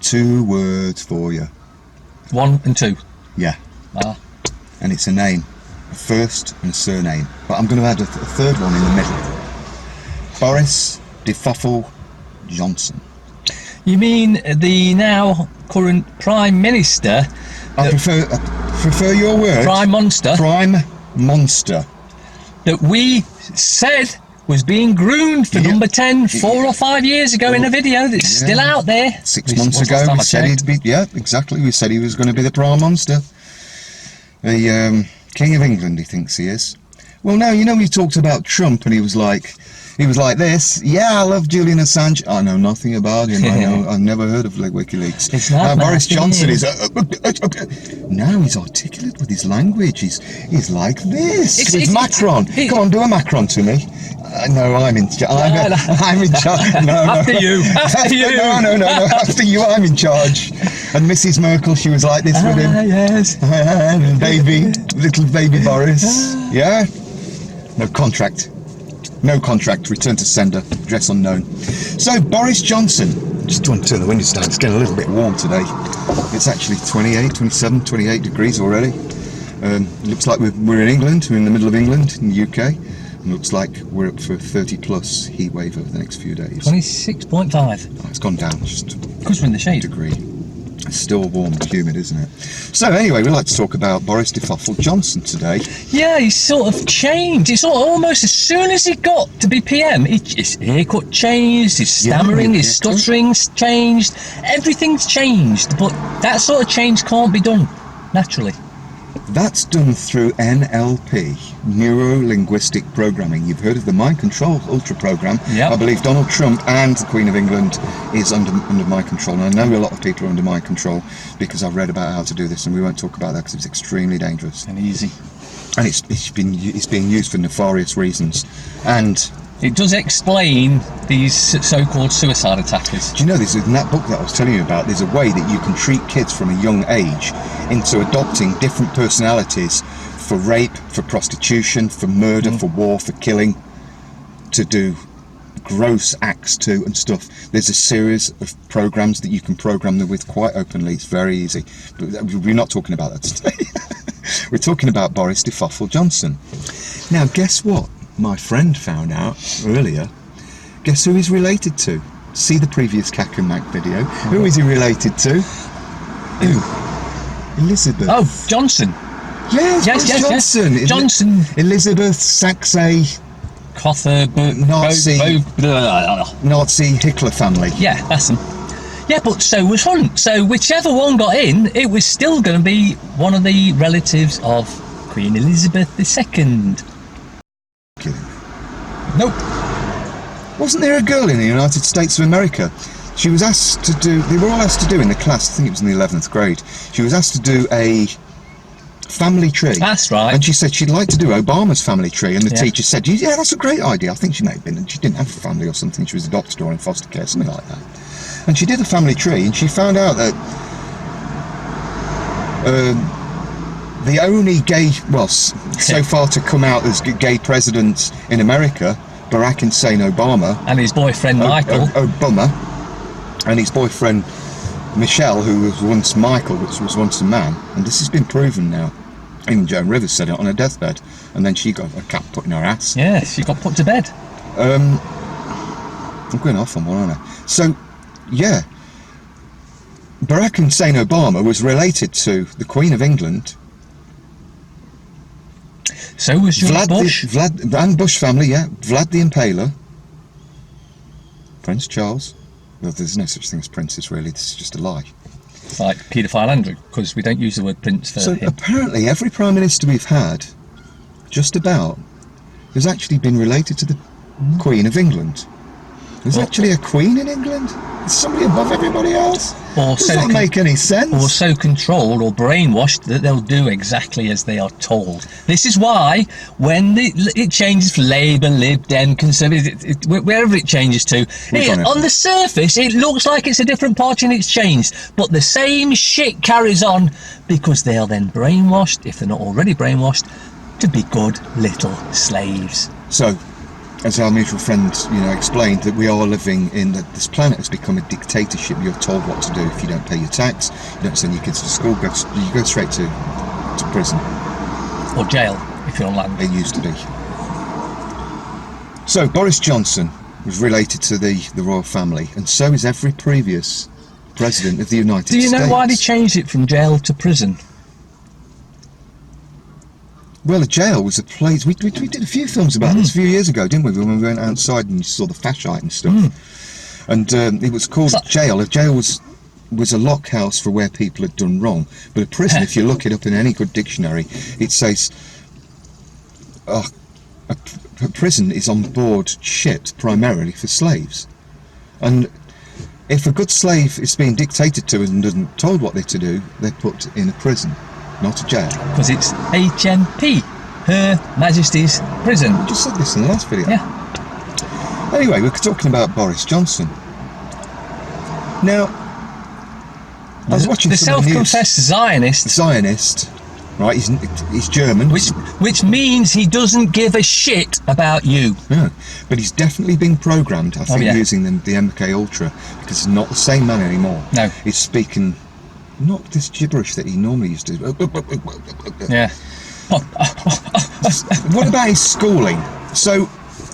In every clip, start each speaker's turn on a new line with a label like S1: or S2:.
S1: 2 words for you.
S2: 1 and 2.
S1: Yeah.
S2: Ah.
S1: And it's a name, a first and a surname. But I'm going to add a third one in the middle. Boris Johnson.
S2: You mean the now current Prime Minister?
S1: I prefer your word.
S2: Prime Monster.
S1: Prime Monster.
S2: That we said was being groomed for number 10 4 or 5 years ago in a video that's still out there.
S1: 6 months ago we said he'd be, exactly, we said he was going to be the Prime Monster. The King of England, he thinks he is. Well, now, you know, we talked about Trump and he was like this, I love Julian Assange. I know nothing about him. I've never heard of WikiLeaks.
S2: It's not
S1: Boris Johnson is now he's articulate with his language. He's like this. It's Macron. Come on, do a Macron to me. No, I'm in charge. I'm in charge. No,
S2: after you. After you.
S1: No. After you, I'm in charge. And Mrs. Merkel, she was like this with him.
S2: Yes.
S1: And little baby Boris. Yeah. No contract. Return to sender. Address unknown. So Boris Johnson. Just want to turn the windows down. It's getting a little bit warm today. It's actually 28, 27, 28 degrees already. Looks like we're in England. We're in the middle of England, in the UK. And looks like we're up for 30 plus heat wave over the next few days.
S2: 26.5.
S1: Oh, it's gone down just
S2: because we're in the shade.
S1: Degree. It's still warm and humid, isn't it? So anyway, we'd like to talk about Boris Johnson today.
S2: Yeah, he's sort of changed. He's sort of almost as soon as he got to be PM, his haircut changed, his stammering, his stuttering's changed, everything's changed. But that sort of change can't be done naturally.
S1: That's done through NLP, Neuro-Linguistic Programming. You've heard of the Mind Control Ultra Program.
S2: Yep.
S1: I believe Donald Trump and the Queen of England is under my control. And I know a lot of people are under my control because I've read about how to do this, and we won't talk about that because it's extremely dangerous.
S2: And easy.
S1: And it's being used for nefarious reasons. And
S2: it does explain these so-called suicide attackers.
S1: Do you know, in that book that I was telling you about, there's a way that you can treat kids from a young age into adopting different personalities for rape, for prostitution, for murder, for war, for killing, to do gross acts to and stuff. There's a series of programs that you can program them with quite openly. It's very easy. But we're not talking about that today. We're talking about Boris Johnson. Now, guess what? My friend found out earlier. Guess who he's related to? See the previous KaK and KaK video. Who is he related to? Who? Elizabeth.
S2: Oh, Johnson.
S1: Yes, Johnson.
S2: Yes. Johnson.
S1: Elizabeth Saxe. Nazi Hitler family.
S2: Yeah, that's them. Yeah, but so was Hunt. So whichever one got in, it was still going to be one of the relatives of Queen Elizabeth II.
S1: Kidding.
S2: Nope.
S1: Wasn't there a girl in the United States of America? She was asked to do, they were all asked to do in the class, I think it was in the 11th grade, she was asked to do a family tree.
S2: That's right.
S1: And she said she'd like to do Obama's family tree, and the teacher said, yeah, that's a great idea. I think she may have been, and she didn't have a family or something, she was adopted or in foster care, something like that. And she did a family tree, and she found out that the only gay, well, so far to come out as gay president in America, Barack Hussein Obama.
S2: And his boyfriend Michael.
S1: Obama. And his boyfriend Michelle, who was once Michael, which was once a man. And this has been proven now. Even Joan Rivers said it on her deathbed. And then she got a cat put in her ass.
S2: Yeah, she got put to bed.
S1: I'm going off on one, aren't I? So, yeah. Barack Hussein Obama was related to the Queen of England.
S2: So was George Bush.
S1: And Bush family, yeah. Vlad the Impaler. Prince Charles. Well, there's no such thing as princes, really. This is just a lie.
S2: It's like paedophile Andrew, because we don't use the word prince for him.
S1: Apparently, every Prime Minister we've had, just about, has actually been related to the Queen of England. There's actually a Queen in England? Is somebody above everybody else? Does not make any sense.
S2: Or so controlled or brainwashed that they'll do exactly as they are told. This is why, when it changes for Labour, Lib Dem, Conservative, wherever it changes to, on the surface, it looks like it's a different party and it's changed. But the same shit carries on because they are then brainwashed, if they're not already brainwashed, to be good little slaves.
S1: So, as our mutual friend, explained, that we are living in that this planet has become a dictatorship. You're told what to do. If you don't pay your tax, you don't send your kids to school, you go straight to prison.
S2: Or jail, if you're on land.
S1: It used to be. So Boris Johnson was related to the royal family, and so is every previous president of the United States.
S2: Do you know why they changed it from jail to prison?
S1: Well, a jail was a place. We did a few films about this a few years ago, didn't we? When we went outside and you saw the fascite and stuff. And it was called jail. A jail was a lock house for where people had done wrong. But a prison, if you look it up in any good dictionary, it says a prison is on board ships primarily for slaves. And if a good slave is being dictated to and isn't told what they're to do, they're put in a prison, not a jail.
S2: Because it's HMP, Her Majesty's Prison.
S1: We just said this in the last video.
S2: Yeah.
S1: Anyway, we're talking about Boris Johnson. Now, I was watching
S2: the
S1: some of the news.
S2: self-confessed Zionist,
S1: right? He's German.
S2: which means he doesn't give a shit about you.
S1: No, but he's definitely been programmed, I think, using the MK Ultra, because it's not the same man anymore.
S2: No.
S1: He's speaking not this gibberish that he normally used to.
S2: Yeah.
S1: What about his schooling? So,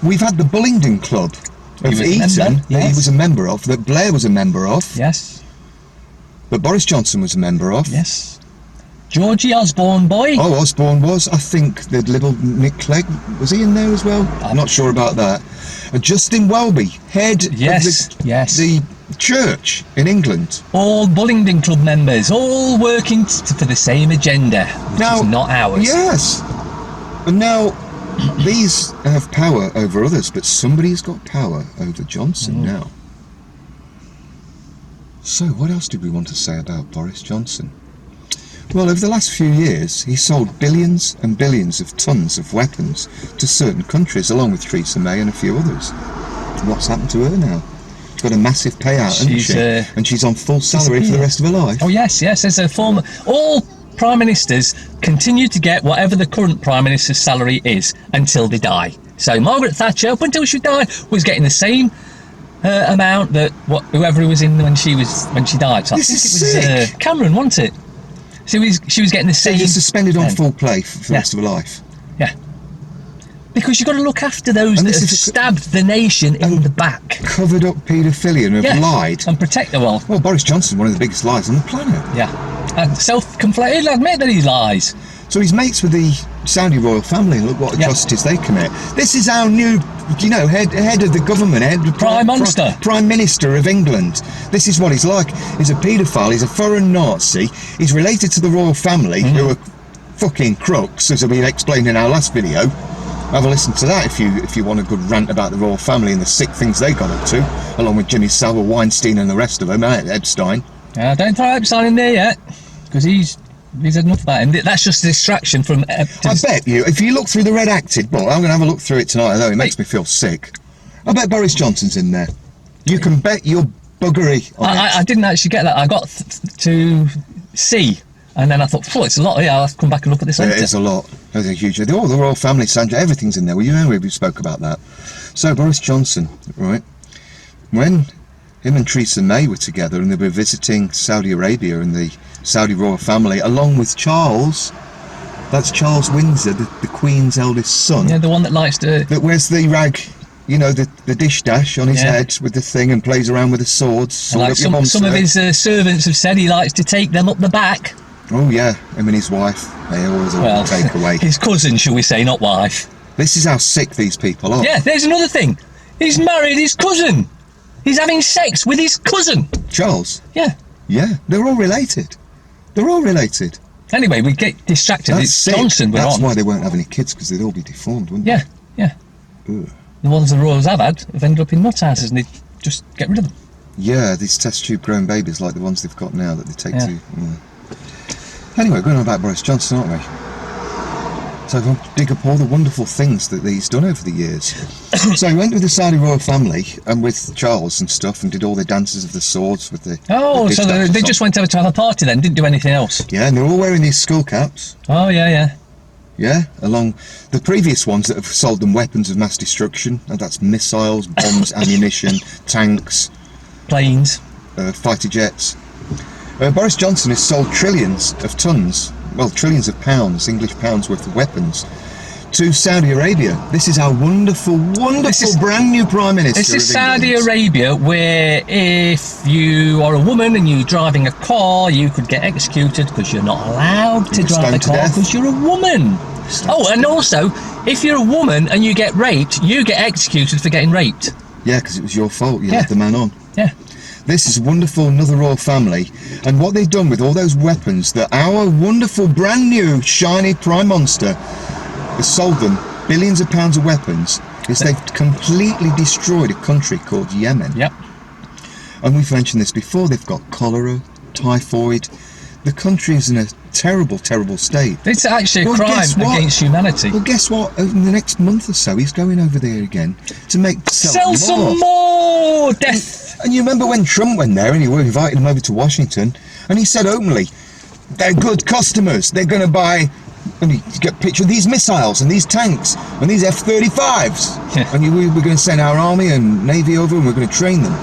S1: we've had the Bullingdon Club of Eton that he was a member of, that Blair was a member of.
S2: Yes.
S1: That Boris Johnson was a member of.
S2: Yes. Georgie Osborne boy.
S1: Oh, Osborne was. I think the little Nick Clegg, was he in there as well? I'm not sure about that. And Justin Welby, head of the church in England.
S2: All Bullingdon Club members, all working for the same agenda, which is not ours.
S1: Yes. And now, these have power over others, but somebody's got power over Johnson now. So, what else did we want to say about Boris Johnson? Well, over the last few years, he sold billions and billions of tons of weapons to certain countries, along with Theresa May and a few others. What's happened to her now? She's got a massive payout, hasn't she? And she's on full salary for the rest of her life.
S2: Oh, yes. As a former... All Prime Ministers continue to get whatever the current Prime Minister's salary is until they die. So Margaret Thatcher, up until she died, was getting the same amount that whoever was in when she died. So I think it was Cameron, wasn't it? So she was getting the same.
S1: She's suspended on full play for the rest of her life.
S2: Yeah. Because you've got to look after those that have stabbed the nation in the back.
S1: Covered up paedophilia and have lied.
S2: And protect the well.
S1: Well, Boris Johnson, one of the biggest lies on the planet.
S2: Yeah. And self-conflated, he'll admit that he lies.
S1: So he's mates with the Saudi royal family, and look what atrocities they commit. This is our new, head of the government, Prime Minister of England. This is what he's like. He's a paedophile, he's a foreign Nazi, he's related to the royal family, who are fucking crooks, as we explained in our last video. Have a listen to that if you want a good rant about the royal family and the sick things they got up to, along with Jimmy Savile, Weinstein and the rest of them, Epstein.
S2: Don't throw Epstein in there yet, because he's had enough of that, and that's just a distraction from... I
S1: bet you, if you look through the redacted book, I'm going to have a look through it tonight, although it makes me feel sick. I bet Boris Johnson's in there. You can bet your buggery on it.
S2: I didn't actually get that. I got to C, and then I thought, it's a lot. Yeah, I'll have to come back and look at this later.
S1: It is a lot. There's a huge... the royal family, Sandra, everything's in there. Well, you know we spoke about that. So, Boris Johnson, right, when him and Theresa May were together and they were visiting Saudi Arabia and the Saudi royal family, along with Charles. That's Charles Windsor, the Queen's eldest son.
S2: Yeah, the one that likes to...
S1: That wears the rag, the dish dash on his head with the thing and plays around with the swords.
S2: Some of his servants have said he likes to take them up the back.
S1: Oh yeah, him and his wife, they always take away.
S2: His cousin, shall we say, not wife.
S1: This is how sick these people are.
S2: Yeah, there's another thing. He's married his cousin. He's having sex with his cousin.
S1: Charles?
S2: Yeah.
S1: Yeah, they're all related. They're all related.
S2: Anyway, we get distracted.
S1: That's
S2: it's
S1: sick.
S2: Johnson we're
S1: That's
S2: on.
S1: why they won't have any kids, because they'd all be deformed, wouldn't they?
S2: Yeah.
S1: Ugh.
S2: The ones the royals have had have ended up in nut houses, and they just get rid of them.
S1: Yeah, these test tube grown babies like the ones they've got now that they take to... Yeah. Anyway, we're going on about Boris Johnson, aren't we? So we'll dig up all the wonderful things that he's done over the years. So he went with the Saudi royal family and with Charles and stuff and did all the dances of the swords with the...
S2: So they just went over to have a party then, didn't do anything else?
S1: Yeah, and they're all wearing these skull caps.
S2: Oh, yeah.
S1: Yeah, along the previous ones that have sold them weapons of mass destruction, and that's missiles, bombs, ammunition, tanks,
S2: Planes.
S1: fighter jets. Boris Johnson has sold trillions of tons, well, trillions of pounds, English pounds worth of weapons to Saudi Arabia. This is our wonderful, brand new Prime Minister.
S2: This is Saudi Arabia, where if you are a woman and you're driving a car, you could get executed because you're not allowed to drive a car because you're a woman. Oh, and also, if you're a woman and you get raped, you get executed for getting raped.
S1: Yeah, because it was your fault. You left the man on.
S2: Yeah.
S1: This is wonderful, another royal family. And what they've done with all those weapons that our wonderful, brand new, shiny Prime Monster has sold them billions of pounds of weapons, is they've completely destroyed a country called Yemen.
S2: Yep.
S1: And we've mentioned this before, they've got cholera, typhoid. The country is in a terrible, terrible state.
S2: It's actually a crime against humanity.
S1: Well, guess what? In the next month or so, he's going over there again to
S2: sell some more death.
S1: And you remember when Trump went there and he invited him over to Washington, and he said openly, they're good customers. They're going to buy, and you get a picture of these missiles and these tanks and these F-35s.
S2: Yeah.
S1: And we're going to send our army and navy over and we're going to train them.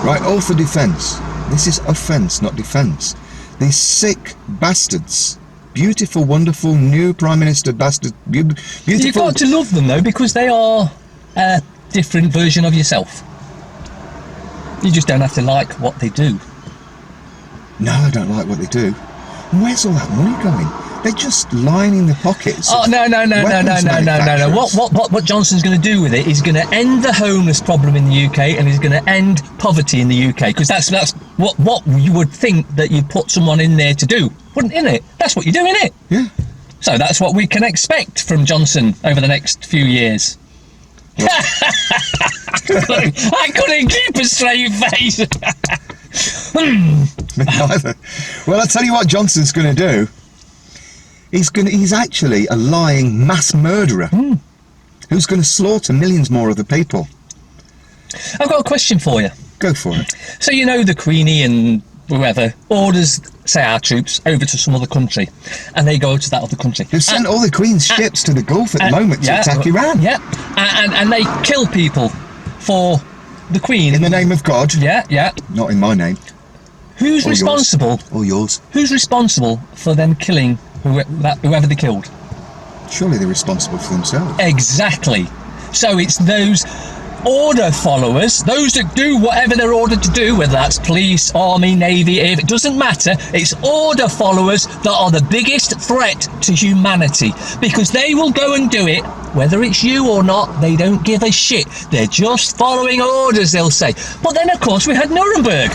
S1: Right, all for defence. This is offence, not defence. These sick bastards, beautiful, wonderful, new Prime Minister bastard, beautiful.
S2: You've got to love them though, because they are a different version of yourself. You just don't have to like what they do.
S1: No, I don't like what they do. And where's all that money going? They're just lining the pockets.
S2: Oh, no. What Johnson's going to do with it is going to end the homeless problem in the UK, and he's going to end poverty in the UK, because that's what you would think that you'd put someone in there to do, wouldn't it? That's what you do, innit?
S1: Yeah.
S2: So that's what we can expect from Johnson over the next few years. I couldn't keep a straight face.
S1: Neither. Well, I'll tell you what Johnson's going to do. He's actually a lying mass murderer who's going to slaughter millions more of the people.
S2: I've got a question for you.
S1: Go for it.
S2: So you know the Queenie and whoever orders, say, our troops over to some other country, and they go to that other country.
S1: They've sent all the Queen's ships to the Gulf at the moment to attack Iran.
S2: Yeah, and they kill people for the Queen.
S1: In the name of God.
S2: Yeah.
S1: Not in my name.
S2: Who's responsible?
S1: Or yours.
S2: Who's responsible for them killing whoever they killed?
S1: Surely they're responsible for themselves.
S2: Exactly. So it's those order followers, those that do whatever they're ordered to do, whether that's police, army, navy, it doesn't matter. It's order followers that are the biggest threat to humanity, because they will go and do it whether it's you or not. They don't give a shit. They're just following orders, they'll say. But then of course we had Nuremberg.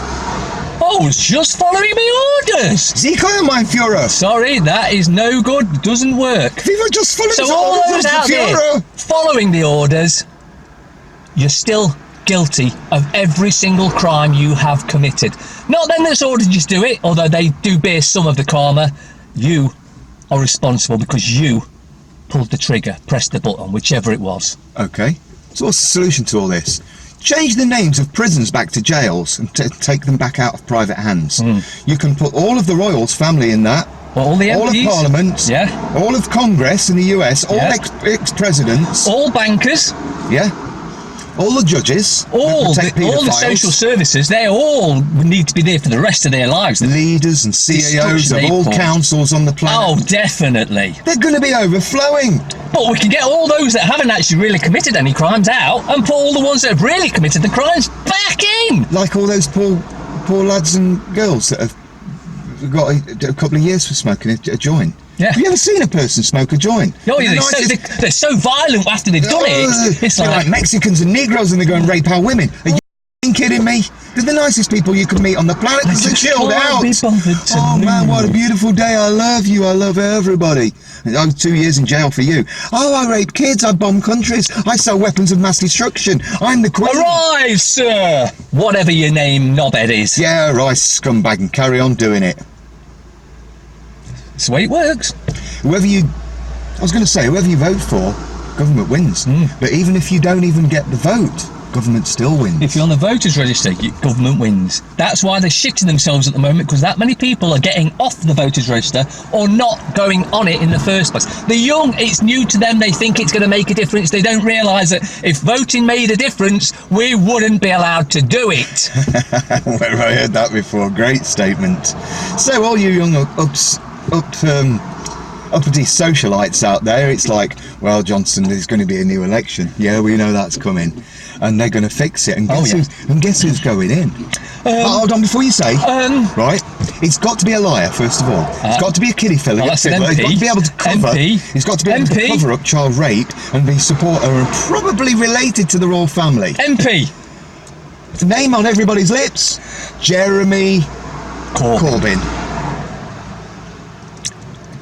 S2: I was just following my orders.
S1: Sie können, mein Führer.
S2: Sorry, that is no good. Doesn't work.
S1: We were just following
S2: so all those out there following the orders, you're still guilty of every single crime you have committed. Not them that's ordered you to do it, although they do bear some of the karma. You are responsible because you pulled the trigger, pressed the button, whichever it was.
S1: Okay. So what's the solution to all this? Change the names of prisons back to jails and take them back out of private hands. You can put all of the royals family in that.
S2: Well, all the MPs,
S1: all of Parliament, all of Congress in the US, all ex-presidents,
S2: all bankers,
S1: all the judges,
S2: all the social services. They all need to be there for the rest of their lives.
S1: Leaders and CEOs of all councils on the planet.
S2: Oh, definitely.
S1: They're going to be overflowing.
S2: But we can get all those that haven't actually really committed any crimes out, and put all the ones that have really committed the crimes back in.
S1: Like all those poor lads and girls that have got a couple of years for smoking a joint.
S2: Yeah.
S1: Have you ever seen a person smoke a joint?
S2: Oh, yeah, they're so violent after they've done it. It's
S1: like Mexicans and Negroes, and they go and rape our women. Are you kidding me? They're the nicest people you can meet on the planet because they're chilled out. Oh man, what a beautiful day. I love you. I love everybody. I was 2 years in jail for you. Oh, I rape kids. I bomb countries. I sell weapons of mass destruction. I'm the Queen.
S2: Arise, sir. Whatever your name, knobhead is.
S1: Yeah, rise, scumbag, and carry on doing it.
S2: That's the way it works.
S1: Whoever you vote for, government wins. But even if you don't even get the vote, Government still wins.
S2: If you're on the voters register, government wins. That's why they're shitting themselves at the moment, because that many people are getting off the voters register or not going on it in the first place. The young, it's new to them. They think it's going to make a difference. They don't realise that if voting made a difference, we wouldn't be allowed to do it.
S1: Where I heard that before. Great statement. So all you young uppity socialites out there, it's like, well, Johnson, there's going to be a new election. Yeah, we know that's coming. And they're going to fix it. And guess who's going in? Hold on, before you say, right, it's got to be a liar, first of all. It's got to be a kiddie fella.
S2: Well,
S1: He's got to be able to cover. He's got to be able to cover up child rape and be supporter and probably related to the royal family.
S2: MP.
S1: The name on everybody's lips. Jeremy Corbyn.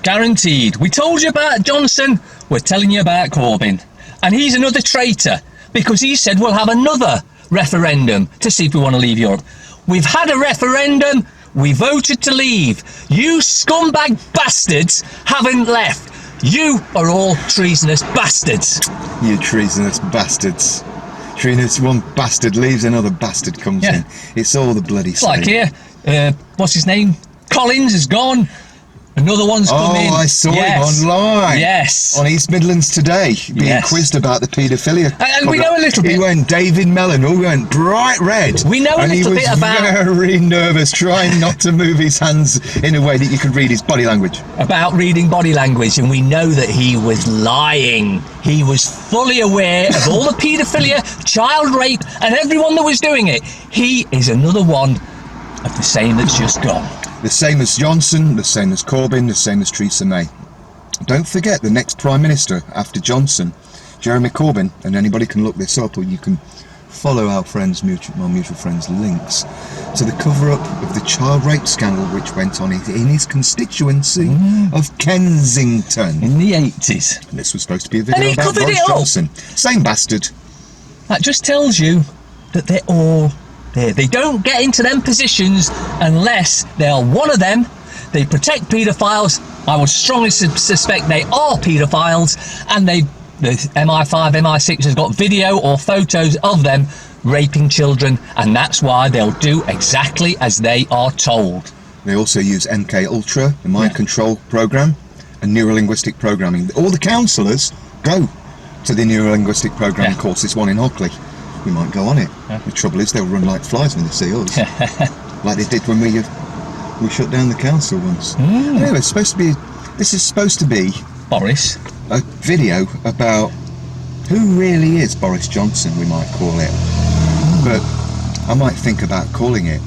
S2: Guaranteed. We told you about Johnson, we're telling you about Corbyn. And he's another traitor, because he said we'll have another referendum to see if we want to leave Europe. We've had a referendum, we voted to leave. You scumbag bastards haven't left. You are all treasonous bastards.
S1: You treasonous bastards. Treasonous, one bastard leaves, another bastard comes in. It's all the bloody same.
S2: Like here, what's his name? Collins is gone. Another one's come in.
S1: Oh, I saw him online.
S2: Yes.
S1: On East Midlands Today, being quizzed about the paedophilia.
S2: And we know a little bit.
S1: He went David Mellon, who went bright red.
S2: We know a little bit about...
S1: And he was very nervous, trying not to move his hands in a way that you could read his body language.
S2: About reading body language, and we know that he was lying. He was fully aware of all the paedophilia, child rape, and everyone that was doing it. He is another one of the same that's just gone.
S1: The same as Johnson, the same as Corbyn, the same as Theresa May. Don't forget the next Prime Minister after Johnson, Jeremy Corbyn, and anybody can look this up, or you can follow our mutual friends' links to the cover-up of the child rape scandal which went on in his constituency of Kensington.
S2: In the 80s.
S1: And this was supposed to be a video about Boris Johnson. Same bastard.
S2: That just tells you that they're all there. They don't get into them positions unless they are one of them. They protect paedophiles. I would strongly suspect they are paedophiles, and the MI5, MI6 has got video or photos of them raping children, and that's why they'll do exactly as they are told.
S1: They also use MK Ultra, the mind control program, and neurolinguistic programming. All the counsellors go to the neurolinguistic programming course. It's one in Hockley. We might go on it. The trouble is they'll run like flies when they see us, like they did when we shut down the council once. Anyway, this is supposed to be
S2: Boris,
S1: a video about who really is Boris Johnson, we might call it. But I might think about calling it,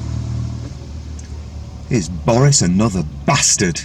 S1: is Boris another bastard?